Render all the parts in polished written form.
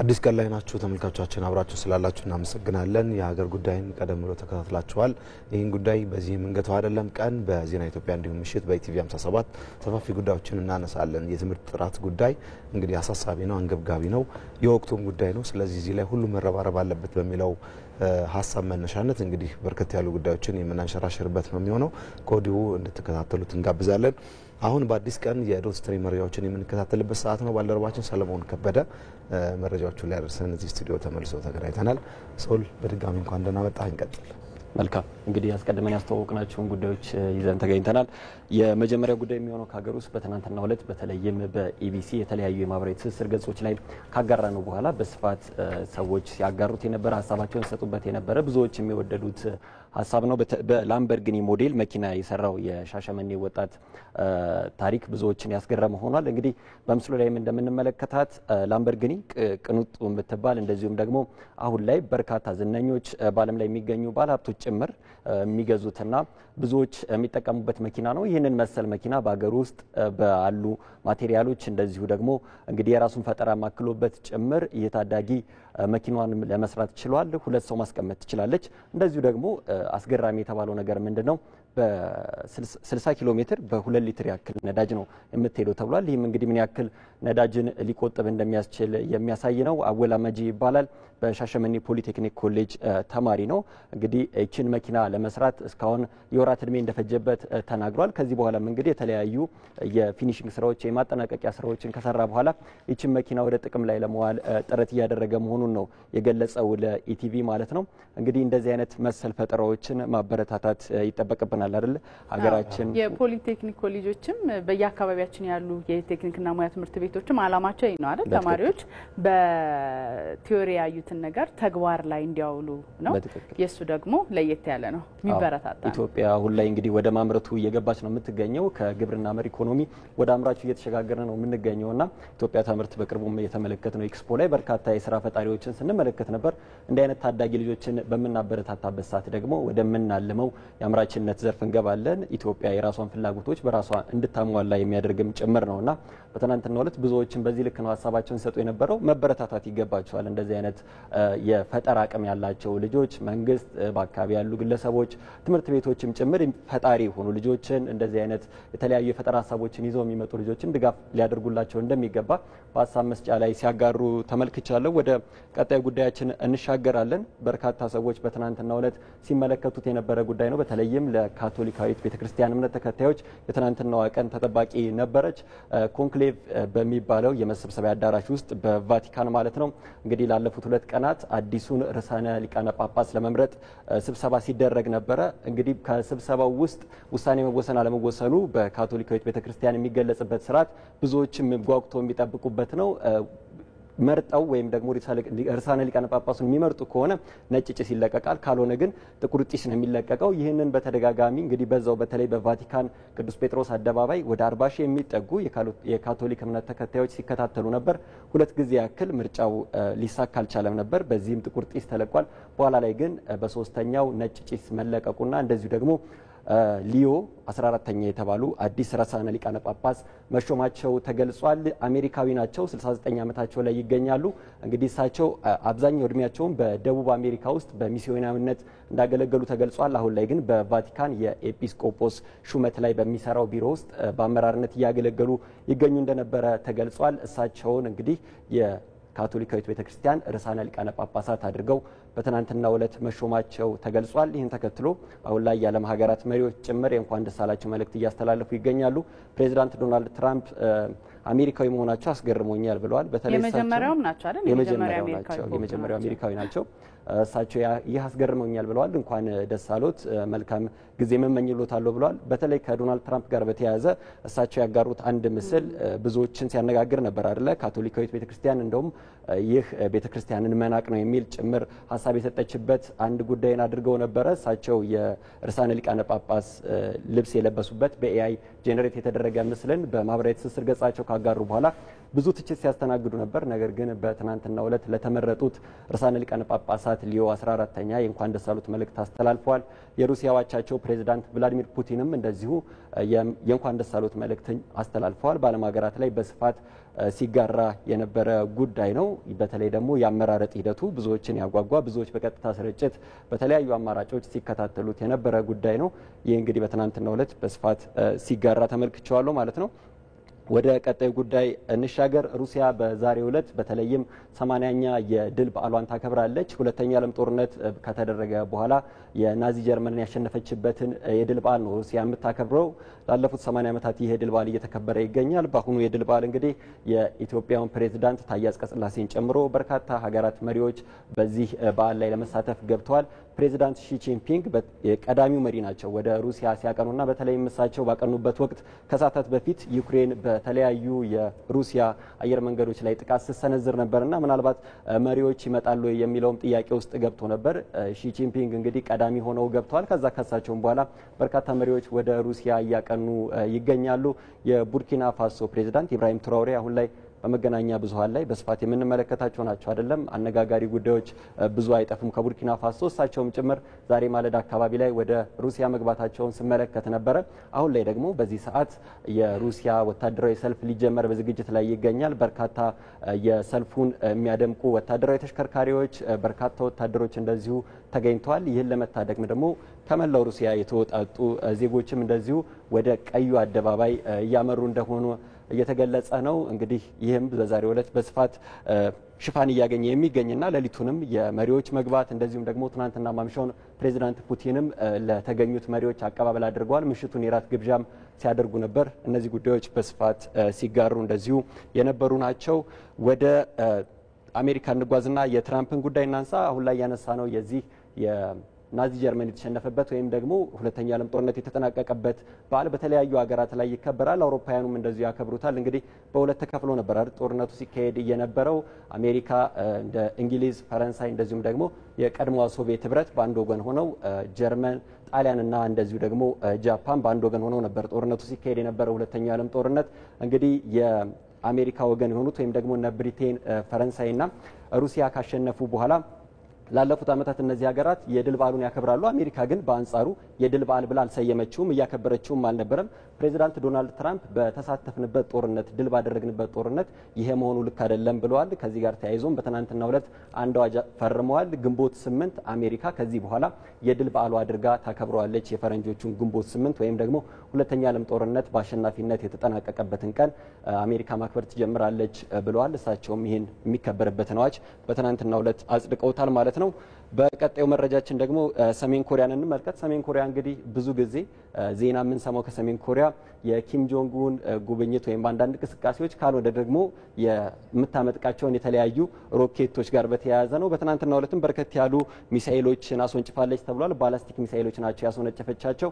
አዲስ ቀን ላይ ናችሁ ተመልካቾቻችን አብራችሁ ስላላችሁ እናመሰግናለን። የሀገር ጉዳይን ቀደም ብሎ ተከታትላችኋል። ይህን ጉዳይ በዚህ መንገተው አይደለም ቀን በዜና ኢትዮጵያ እንዲሁም ምሽት በኢቲቪ 57 ሰፋፊ ጉዳዮችን እናነሳለን። የትምህርት ጥራት ጉዳይ እንግዲህ አሳሳቢ ነው፣ አንገብጋቢ ነው፣ የወቅቱም ጉዳይ ነው። ስለዚህ እዚህ ላይ ሁሉ መረባረብ አለበት በሚለው ሀሳብ መነሻነት እንግዲህ በርከት ያሉ ጉዳዮችን የምናንሸራሽርበት ነው የሚሆነው። ከወዲሁ እንድትከታተሉት እንጋብዛለን። አሁን በአዲስ ቀን የዶት ስትሪም መረጃዎችን የምንከታተልበት ሰዓት ነው። ባልደረባችን ሰለሞን ከበደ መረጃዎቹን ሊያደርሰን እዚህ ስቱዲዮ ተመልሶ ተገናኝተናል። ሶል በድጋሚ እንኳን ደህና መጣህ። እንቀጥል። መልካም እንግዲህ አስቀድመን ያስተዋወቅናቸውን ጉዳዮች ይዘን ተገኝተናል። የመጀመሪያው ጉዳይ የሚሆነው ከሀገር ውስጥ በትናንትናው ዕለት በተለይም በኢቢሲ የተለያዩ የማህበራዊ ትስስር ገጾች ላይ ካጋራነው በኋላ በስፋት ሰዎች ሲያጋሩት የነበረ ሀሳባቸውን ሰጡበት የነበረ ብዙዎች የሚወደዱት ሀሳብ ነው። በላምበርጊኒ ሞዴል መኪና የሰራው የሻሸመኔ ወጣት ታሪክ ብዙዎችን ያስገረመ ሆኗል። እንግዲህ በምስሉ ላይም እንደምንመለከታት ላምበርጊኒ ቅንጡ የምትባል እንደዚሁም ደግሞ አሁን ላይ በርካታ ዝነኞች በዓለም ላይ የሚገኙ ባለሀብቶች ጭምር የሚገዙትና ብዙዎች የሚጠቀሙበት መኪና ነው። ይህንን መሰል መኪና በሀገር ውስጥ ባሉ ማቴሪያሎች እንደዚሁ ደግሞ እንግዲህ የራሱን ፈጠራ ማክሎበት ጭምር የታዳጊ መኪናዋን ለመስራት ችሏል። ሁለት ሰው ማስቀመጥ ትችላለች። እንደዚሁ ደግሞ አስገራሚ የተባለው ነገር ምንድነው? በ60 ኪሎ ሜትር በ2 ሊትር ያክል ነዳጅ ነው የምትሄደው ተብሏል። ይህም እንግዲህ ምን ያክል ነዳጅን ሊቆጥብ እንደሚያስችል የሚያሳይ ነው። አወላ መጂ ይባላል። በሻሸመኔ ፖሊቴክኒክ ኮሌጅ ተማሪ ነው። እንግዲህ እቺን መኪና ለመስራት እስካሁን የወራት እድሜ እንደፈጀበት ተናግሯል። ከዚህ በኋላም እንግዲህ የተለያዩ የፊኒሺንግ ስራዎች የማጠናቀቂያ ስራዎችን ከሰራ በኋላ እቺን መኪና ወደ ጥቅም ላይ ለመዋል ጥረት እያደረገ መሆኑን ነው የገለጸው ለኢቲቪ ማለት ነው። እንግዲህ እንደዚህ አይነት መሰል ፈጠራዎችን ማበረታታት ይጠበቅብናል አይደል? ሀገራችን የፖሊቴክኒክ ኮሌጆችም በየአካባቢያችን ያሉ የቴክኒክና ሙያ ትምህርት ቤቶችም አላማቸው ይሄ ነው አይደል? ተማሪዎች በቲዮሪ ያዩትን ነገር ተግባር ላይ እንዲያውሉ ነው። የሱ ደግሞ ለየት ያለ ነው፣ የሚበረታታ። ኢትዮጵያ አሁን ላይ እንግዲህ ወደ ማምረቱ እየገባች ነው የምትገኘው። ከግብርና መር ኢኮኖሚ ወደ አምራቹ እየተሸጋገረ ነው የምንገኘውና ኢትዮጵያ ትምህርት በቅርቡም የተመለከትነው ኤክስፖ ላይ በርካታ የስራ ፈጣሪዎችን ስንመለከት ነበር። እንዲህ አይነት ታዳጊ ልጆችን በምናበረታታበት ሰዓት ደግሞ ወደምናልመው የአምራችነት ዘርፍ እንገባለን። ኢትዮጵያ የራሷን ፍላጎቶች በራሷ እንድታሟላ የሚያደርግም ጭምር ነውና በትናንትናው ዕለት ብዙዎችን በዚህ ልክ ነው ሀሳባቸውን ሰጡ የነበረው። መበረታታት ይገባቸዋል። እንደዚህ አይነት የፈጠራ አቅም ያላቸው ልጆች መንግስት፣ በአካባቢ ያሉ ግለሰቦች፣ ትምህርት ቤቶችም ጭምር ፈጣሪ የሆኑ ልጆችን እንደዚህ አይነት የተለያዩ የፈጠራ ሀሳቦችን ይዘው የሚመጡ ልጆችን ድጋፍ ሊያደርጉላቸው እንደሚገባ በሀሳብ መስጫ ላይ ሲያጋሩ ተመልክቻለሁ። ወደ ቀጣዩ ጉዳያችን እንሻገራለን። በርካታ ሰዎች በትናንትናው ዕለት ሲመለከቱት የነበረ ጉዳይ ነው። በተለይም ለካቶሊካዊት ቤተክርስቲያን እምነት ተከታዮች የትናንትናዋ ቀን ተጠባቂ ነበረች። ኮንክሌቭ በሚባለው የመሰብሰቢያ አዳራሽ ውስጥ በቫቲካን ማለት ነው እንግዲህ ላለፉት 2 ቀናት አዲሱን ርዕሳነ ሊቃነ ጳጳስ ለመምረጥ ስብሰባ ሲደረግ ነበረ። እንግዲህ ከስብሰባው ውስጥ ውሳኔ መወሰን አለመወሰኑ በካቶሊካዊት ቤተክርስቲያን የሚገለጽበት ስርዓት ብዙዎችም ጓጉተው የሚጠብቁበት ነው። መርጠው ወይም ደግሞ ርዕሳነ ሊቃነ ጳጳሱን የሚመርጡ ከሆነ ነጭ ጭስ ይለቀቃል፣ ካልሆነ ግን ጥቁር ጢስ ነው የሚለቀቀው። ይህንን በተደጋጋሚ እንግዲህ በዛው በተለይ በቫቲካን ቅዱስ ጴጥሮስ አደባባይ ወደ 40 ሺህ የሚጠጉ የካቶሊክ እምነት ተከታዮች ሲከታተሉ ነበር። 2 ጊዜ ያክል ምርጫው ሊሳካ አልቻለም ነበር። በዚህም ጥቁር ጢስ ተለቋል። በኋላ ላይ ግን በሶስተኛው ነጭ ጭስ መለቀቁና እንደዚሁ ደግሞ ሊዮ 14ኛ የተባሉ አዲስ ርዕሳነ ሊቃነ ጳጳስ መሾማቸው ተገልጿል። አሜሪካዊ ናቸው። 69 ዓመታቸው ላይ ይገኛሉ። እንግዲህ እሳቸው አብዛኛው እድሜያቸውን በደቡብ አሜሪካ ውስጥ በሚስዮናዊነት እንዳገለገሉ ተገልጿል። አሁን ላይ ግን በቫቲካን የኤጲስቆጶስ ሹመት ላይ በሚሰራው ቢሮ ውስጥ በአመራርነት እያገለገሉ ይገኙ እንደነበረ ተገልጿል። እሳቸውን እንግዲህ የካቶሊካዊት ቤተክርስቲያን ርዕሳነ ሊቃነ ጳጳሳት አድርገው በትናንትናው ዕለት መሾማቸው ተገልጿል። ይህን ተከትሎ አሁን ላይ የዓለም ሀገራት መሪዎች ጭምር የእንኳን ደስ አላችሁ መልእክት እያስተላለፉ ይገኛሉ። ፕሬዚዳንት ዶናልድ ትራምፕ አሜሪካዊ መሆናቸው አስገርሞኛል ብለዋል። በተለይ የመጀመሪያውም ናቸው አይደል? የመጀመሪያው አሜሪካዊ ናቸው። እሳቸው ይህ አስገርሞኛል ብለዋል። እንኳን ደስ አሎት፣ መልካም ጊዜ መመኝሎታለሁ ብለዋል። በተለይ ከዶናልድ ትራምፕ ጋር በተያያዘ እሳቸው ያጋሩት አንድ ምስል ብዙዎችን ሲያነጋግር ነበር አይደለ? ካቶሊካዊት ቤተክርስቲያን እንደውም ይህ ቤተክርስቲያንን መናቅ ነው የሚል ጭምር ሀሳብ የሰጠችበት አንድ ጉዳይን አድርገው ነበረ። እሳቸው የርዕሳነ ሊቃነ ጳጳስ ልብስ የለበሱበት በኤአይ ጄኔሬት የተደረገ ምስልን በማህበራዊ ትስስር ገጻቸው ካጋሩ በኋላ ብዙ ትችት ሲያስተናግዱ ነበር። ነገር ግን በትናንትናው ዕለት ለተመረጡት ርዕሳነ ሊቃነ ጳጳሳት ሊዮ 14ኛ የእንኳን ደስ አሉት መልእክት አስተላልፈዋል። የሩሲያ አቻቸው ፕሬዚዳንት ቭላዲሚር ፑቲንም እንደዚሁ የእንኳን ደስ አሉት መልእክትን አስተላልፈዋል። በዓለም ሀገራት ላይ በስፋት ሲጋራ የነበረ ጉዳይ ነው። በተለይ ደግሞ የአመራረጥ ሂደቱ ብዙዎችን ያጓጓ፣ ብዙዎች በቀጥታ ስርጭት በተለያዩ አማራጮች ሲከታተሉት የነበረ ጉዳይ ነው። ይህ እንግዲህ በትናንትናው ዕለት በስፋት ሲጋራ ተመልክቼዋለሁ ማለት ነው። ወደ ቀጣዩ ጉዳይ እንሻገር። ሩሲያ በዛሬው ዕለት በተለይም 80ኛ የድል በዓሏን ታከብራለች። ሁለተኛ ዓለም ጦርነት ከተደረገ በኋላ የናዚ ጀርመንን ያሸነፈችበትን የድል በዓል ነው ሩሲያ የምታከብረው። ላለፉት 80 ዓመታት ይህ የድል በዓል እየተከበረ ይገኛል። በአሁኑ የድል በዓል እንግዲህ የኢትዮጵያውን ፕሬዝዳንት ታዬ አጽቀሥላሴን ጨምሮ በርካታ ሀገራት መሪዎች በዚህ በዓል ላይ ለመሳተፍ ገብተዋል። ፕሬዚዳንት ሺ ጂንፒንግ ቀዳሚው መሪ ናቸው ወደ ሩሲያ ሲያቀኑና በተለይም እሳቸው ባቀኑበት ወቅት ከሰዓታት በፊት ዩክሬን በተለያዩ የሩሲያ አየር መንገዶች ላይ ጥቃት ስትሰነዝር ነበርና ምናልባት መሪዎች ይመጣሉ የሚለውም ጥያቄ ውስጥ ገብቶ ነበር። ሺ ጂንፒንግ እንግዲህ ቀዳሚ ሆነው ገብተዋል። ከዛ ከሳቸውም በኋላ በርካታ መሪዎች ወደ ሩሲያ እያቀኑ ይገኛሉ። የቡርኪና ፋሶ ፕሬዚዳንት ኢብራሂም ትራውሬ አሁን ላይ በመገናኛ ብዙሃን ላይ በስፋት የምንመለከታቸው ናቸው። አይደለም አነጋጋሪ ጉዳዮች ብዙ አይጠፉም ከቡርኪና ፋሶ። እሳቸውም ጭምር ዛሬ ማለዳ አካባቢ ላይ ወደ ሩሲያ መግባታቸውን ስመለከት ነበረ። አሁን ላይ ደግሞ በዚህ ሰዓት የሩሲያ ወታደራዊ ሰልፍ ሊጀመር በዝግጅት ላይ ይገኛል። በርካታ የሰልፉን የሚያደምቁ ወታደራዊ ተሽከርካሪዎች፣ በርካታ ወታደሮች እንደዚሁ ተገኝተዋል። ይህን ለመታደግ ደግሞ ከመላው ሩሲያ የተወጣጡ ዜጎችም እንደዚሁ ወደ ቀዩ አደባባይ እያመሩ እንደሆኑ እየተገለጸ ነው። እንግዲህ ይህም በዛሬው ዕለት በስፋት ሽፋን እያገኘ የሚገኝና ሌሊቱንም የመሪዎች መግባት እንደዚሁም ደግሞ ትናንትና ማምሻውን ፕሬዚዳንት ፑቲንም ለተገኙት መሪዎች አቀባበል አድርገዋል። ምሽቱን የራት ግብዣም ሲያደርጉ ነበር። እነዚህ ጉዳዮች በስፋት ሲጋሩ እንደዚሁ የነበሩ ናቸው። ወደ አሜሪካ እንጓዝና የትራምፕን ጉዳይ እናንሳ። አሁን ላይ ያነሳ ነው የዚህ ናዚ ጀርመን የተሸነፈበት ወይም ደግሞ ሁለተኛ ዓለም ጦርነት የተጠናቀቀበት በዓል በተለያዩ ሀገራት ላይ ይከበራል። አውሮፓውያኑም እንደዚሁ ያከብሩታል። እንግዲህ በሁለት ተከፍሎ ነበር አይደል ጦርነቱ ሲካሄድ የነበረው። አሜሪካ እንደ እንግሊዝ፣ ፈረንሳይ እንደዚሁም ደግሞ የቀድሞዋ ሶቪየት ህብረት በአንድ ወገን ሆነው ጀርመን፣ ጣሊያንና እንደዚሁ ደግሞ ጃፓን በአንድ ወገን ሆነው ነበር ጦርነቱ ሲካሄድ የነበረው ሁለተኛው ዓለም ጦርነት። እንግዲህ የአሜሪካ ወገን የሆኑት ወይም ደግሞ እነ ብሪቴን፣ ፈረንሳይና ሩሲያ ካሸነፉ በኋላ ላለፉት ዓመታት እነዚህ ሀገራት የድል በዓሉን ያከብራሉ። አሜሪካ ግን በአንጻሩ የድል በዓል ብላ አልሰየመችውም፣ እያከበረችውም አልነበረም። ፕሬዚዳንት ዶናልድ ትራምፕ በተሳተፍንበት ጦርነት ድል ባደረግንበት ጦርነት ይሄ መሆኑ ልክ አይደለም ብለዋል። ከዚህ ጋር ተያይዞም በትናንትናው ዕለት አንድ አዋጅ ፈርመዋል። ግንቦት 8 አሜሪካ ከዚህ በኋላ የድል በዓሉ አድርጋ ታከብረዋለች። የፈረንጆቹን ግንቦት 8 ወይም ደግሞ ሁለተኛ ዓለም ጦርነት በአሸናፊነት የተጠናቀቀበትን ቀን አሜሪካ ማክበር ትጀምራለች ብለዋል። እሳቸውም ይህን የሚከበርበትን አዋጅ በትናንትናው ዕለት አጽድቀውታል ማለት ነው። በቀጣዩ መረጃችን ደግሞ ሰሜን ኮሪያን እንመልከት። ሰሜን ኮሪያ እንግዲህ ብዙ ጊዜ ዜና የምንሰማው ከሰሜን ኮሪያ የኪም ጆንግ ኡን ጉብኝት ወይም አንዳንድ እንቅስቃሴዎች ካልወደ ደግሞ የምታመጥቃቸውን የተለያዩ ሮኬቶች ጋር በተያያዘ ነው። በትናንትናው ዕለትም በርከት ያሉ ሚሳኤሎችን አስወንጭፋለች ተብሏል። ባላስቲክ ሚሳኤሎች ናቸው ያስወነጨፈቻቸው።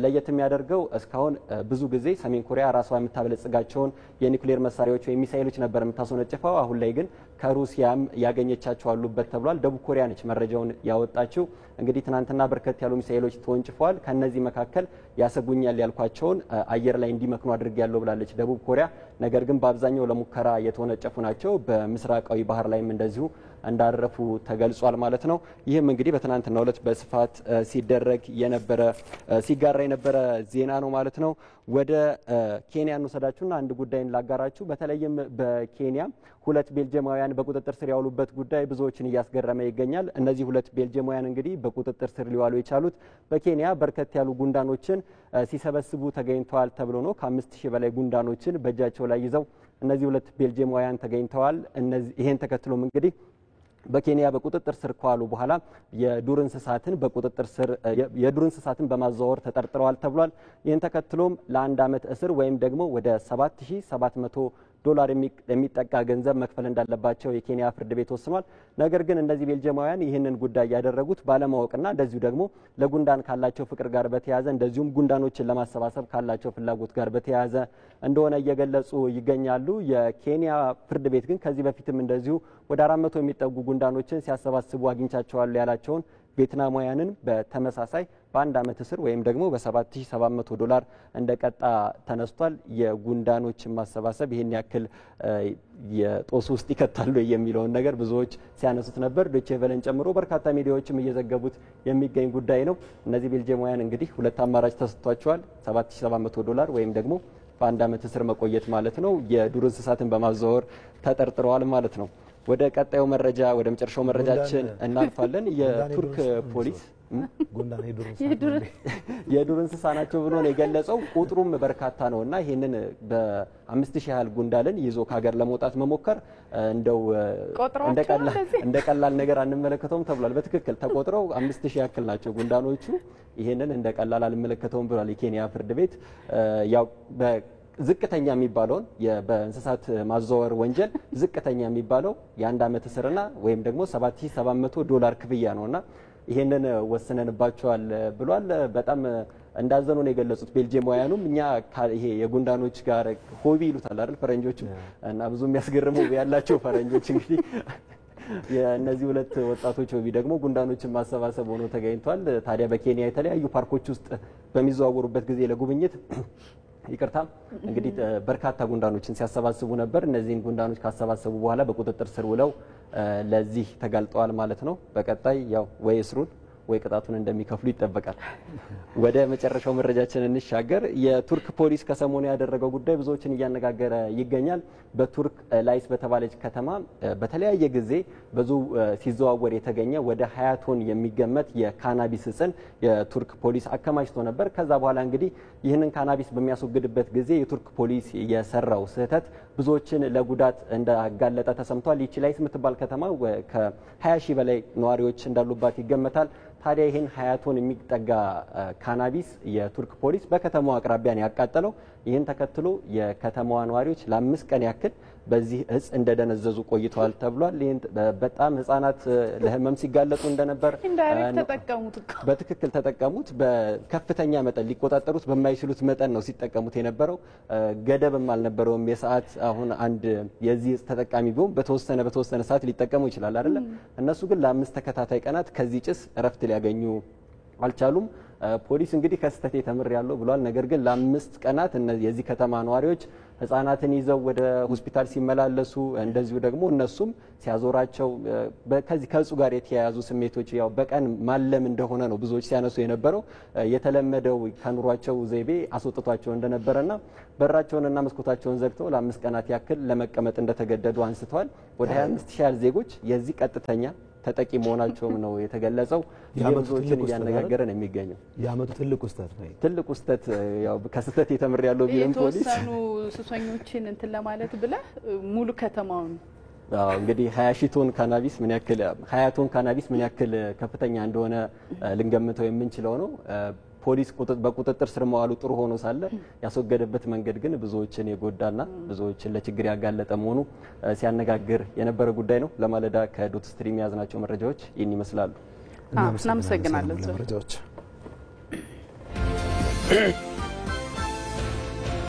ለየት የሚያደርገው እስካሁን ብዙ ጊዜ ሰሜን ኮሪያ ራሷ የምታበለጽጋቸውን የኒውክሌር መሳሪያዎች ወይም ሚሳኤሎች ነበር የምታስወነጭፈው። አሁን ላይ ግን ከሩሲያም ያገኘቻቸው አሉበት ተብሏል። ደቡብ ኮሪያ ነች መረጃውን ያወጣችው። እንግዲህ ትናንትና በርከት ያሉ ሚሳኤሎች ተወንጭፈዋል። ከነዚህ መካከል ያሰጉኛል ያልኳቸውን አየር ላይ እንዲመክኑ አድርጌያለሁ ብላለች ደቡብ ኮሪያ። ነገር ግን በአብዛኛው ለሙከራ የተወነጨፉ ናቸው። በምስራቃዊ ባህር ላይም እንደዚሁ እንዳረፉ ተገልጿል ማለት ነው። ይህም እንግዲህ በትናንትናው ዕለት በስፋት ሲደረግ የነበረ ሲጋራ የነበረ ዜና ነው ማለት ነው። ወደ ኬንያ እንወሰዳችሁና አንድ ጉዳይን ላጋራችሁ። በተለይም በኬንያ ሁለት ቤልጂየማውያን በቁጥጥር ስር ያውሉበት ጉዳይ ብዙዎችን እያስገረመ ይገኛል። እነዚህ ሁለት ቤልጂየማውያን እንግዲህ በቁጥጥር ስር ሊዋሉ የቻሉት በኬንያ በርከት ያሉ ጉንዳኖችን ሲሰበስቡ ተገኝተዋል ተብሎ ነው። ከ5000 በላይ ጉንዳኖችን በእጃቸው ላይ ይዘው እነዚህ ሁለት ቤልጂየማውያን ተገኝተዋል። ይሄን ተከትሎም እንግዲህ በኬንያ በቁጥጥር ስር ከዋሉ በኋላ የዱር እንስሳትን በማዘዋወር ተጠርጥረዋል ተብሏል። ይህን ተከትሎም ለአንድ ዓመት እስር ወይም ደግሞ ወደ $7700 የሚጠጋ ገንዘብ መክፈል እንዳለባቸው የኬንያ ፍርድ ቤት ወስኗል። ነገር ግን እነዚህ ቤልጂየማውያን ይህንን ጉዳይ ያደረጉት ባለማወቅና እንደዚሁ ደግሞ ለጉንዳን ካላቸው ፍቅር ጋር በተያያዘ እንደዚሁም ጉንዳኖችን ለማሰባሰብ ካላቸው ፍላጎት ጋር በተያያዘ እንደሆነ እየገለጹ ይገኛሉ። የኬንያ ፍርድ ቤት ግን ከዚህ በፊትም እንደዚሁ ወደ 400 የሚጠጉ ጉንዳኖችን ሲያሰባስቡ አግኝቻቸዋል ያላቸውን ቪየትናማውያንን በተመሳሳይ በ1 ዓመት እስር ወይም ደግሞ $7700 እንደቀጣ ተነስቷል። የጉንዳኖችን ማሰባሰብ ይሄን ያክል የጦስ ውስጥ ይከታሉ የሚለውን ነገር ብዙዎች ሲያነሱት ነበር። ዶቼ ቬለን ጨምሮ በርካታ ሚዲያዎችም እየዘገቡት የሚገኝ ጉዳይ ነው። እነዚህ ቤልጂየማውያን እንግዲህ ሁለት አማራጭ ተሰጥቷቸዋል። $7700 ወይም ደግሞ በ1 ዓመት እስር መቆየት ማለት ነው። የዱር እንስሳትን በማዘዋወር ተጠርጥረዋል ማለት ነው። ወደ ቀጣዩ መረጃ ወደ መጨረሻው መረጃችን እናልፋለን። የቱርክ ፖሊስ የዱር እንስሳ ናቸው ብሎ ነው የገለጸው። ቁጥሩም በርካታ ነውና ይሄንን በ5000 ያህል ጉንዳንን ይዞ ከሀገር ለመውጣት መሞከር እንደው እንደ ቀላል ነገር አንመለከተውም ተብሏል። በትክክል ተቆጥረው 5000 ያክል ናቸው ጉንዳኖቹ። ይሄንን እንደ ቀላል አንመለከተውም ብሏል የኬንያ ፍርድ ቤት። ያው ዝቅተኛ የሚባለውን በእንስሳት ማዘዋወር ወንጀል ዝቅተኛ የሚባለው የ1 ዓመት እስርና ወይም ደግሞ $7700 ክፍያ ነውና ይሄንን ወስነንባቸዋል ብሏል። በጣም እንዳዘኑ ነው የገለጹት ቤልጂየማውያኑም። እኛ ይሄ የጉንዳኖች ጋር ሆቢ ይሉታል አይደል ፈረንጆቹ፣ እና ብዙ የሚያስገርሙ ያላቸው ፈረንጆች እንግዲህ የእነዚህ ሁለት ወጣቶች ሆቢ ደግሞ ጉንዳኖችን ማሰባሰብ ሆኖ ተገኝቷል። ታዲያ በኬንያ የተለያዩ ፓርኮች ውስጥ በሚዘዋወሩበት ጊዜ ለጉብኝት ይቅርታ እንግዲህ በርካታ ጉንዳኖችን ሲያሰባስቡ ነበር። እነዚህን ጉንዳኖች ካሰባሰቡ በኋላ በቁጥጥር ስር ውለው ለዚህ ተጋልጠዋል ማለት ነው። በቀጣይ ያው ወይ እስሩን ወይ ቅጣቱን እንደሚከፍሉ ይጠበቃል። ወደ መጨረሻው መረጃችን እንሻገር። የቱርክ ፖሊስ ከሰሞኑ ያደረገው ጉዳይ ብዙዎችን እያነጋገረ ይገኛል። በቱርክ ላይስ በተባለች ከተማ በተለያየ ጊዜ ብዙ ሲዘዋወር የተገኘ ወደ 20 ቶን የሚገመት የካናቢስ እጽን የቱርክ ፖሊስ አከማችቶ ነበር። ከዛ በኋላ እንግዲህ ይህንን ካናቢስ በሚያስወግድበት ጊዜ የቱርክ ፖሊስ የሰራው ስህተት ብዙዎችን ለጉዳት እንዳጋለጠ ተሰምቷል። ይቺ ላይስ የምትባል ከተማ ከ20 ሺህ በላይ ነዋሪዎች እንዳሉባት ይገመታል። ታዲያ ይህን 20 ቶን የሚጠጋ ካናቢስ የቱርክ ፖሊስ በከተማዋ አቅራቢያን ያቃጠለው። ይህን ተከትሎ የከተማዋ ነዋሪዎች ለ5 ቀን ያክል በዚህ እጽ እንደደነዘዙ ቆይተዋል ተብሏል። ይህን በጣም ህጻናት ለህመም ሲጋለጡ እንደነበር በትክክል ተጠቀሙት። በከፍተኛ መጠን ሊቆጣጠሩት በማይችሉት መጠን ነው ሲጠቀሙት የነበረው። ገደብም አልነበረውም የሰዓት። አሁን አንድ የዚህ ተጠቃሚ ቢሆን በተወሰነ ሰዓት ሊጠቀሙ ይችላል አይደለ? እነሱ ግን ለ5 ተከታታይ ቀናት ከዚህ ጭስ እረፍት ሊያገኙ አልቻሉም። ፖሊስ እንግዲህ ከስተቴ ተምሬያለሁ ብሏል። ነገር ግን ለ5 ቀናት እነዚህ የዚህ ከተማ ነዋሪዎች ህጻናትን ይዘው ወደ ሆስፒታል ሲመላለሱ እንደዚሁ ደግሞ እነሱም ሲያዞራቸው ከዚህ ከእጹ ጋር የተያያዙ ስሜቶች ያው በቀን ማለም እንደሆነ ነው ብዙዎች ሲያነሱ የነበረው። የተለመደው ከኑሯቸው ዘይቤ አስወጥቷቸው እንደነበረና በራቸውንና መስኮታቸውን ዘግተው ለ5 ቀናት ያክል ለመቀመጥ እንደተገደዱ አንስተዋል። ወደ 25000 ያህል ዜጎች የዚህ ቀጥተኛ ተጠቂ መሆናቸውም ነው የተገለጸው። ብዙዎችን እያነጋገረ ነው የሚገኘው። የአመቱ ትልቁ ስህተት ነው። ትልቁ ስህተት ያው ከስህተት የተምር ያለው ቢሆን ፖሊስ የተወሰኑ ሱሰኞችን እንትን ለማለት ብለ ሙሉ ከተማውን እንግዲህ 20 ቶን ካናቢስ ምን ያክል 20 ቶን ካናቢስ ምን ያክል ከፍተኛ እንደሆነ ልንገምተው የምንችለው ነው። ፖሊስ በቁጥጥር ስር መዋሉ ጥሩ ሆኖ ሳለ ያስወገደበት መንገድ ግን ብዙዎችን የጎዳና ብዙዎችን ለችግር ያጋለጠ መሆኑ ሲያነጋግር የነበረ ጉዳይ ነው። ለማለዳ ከዶት ስትሪም ያዝናቸው መረጃዎች ይህን ይመስላሉ። እናመሰግናለን።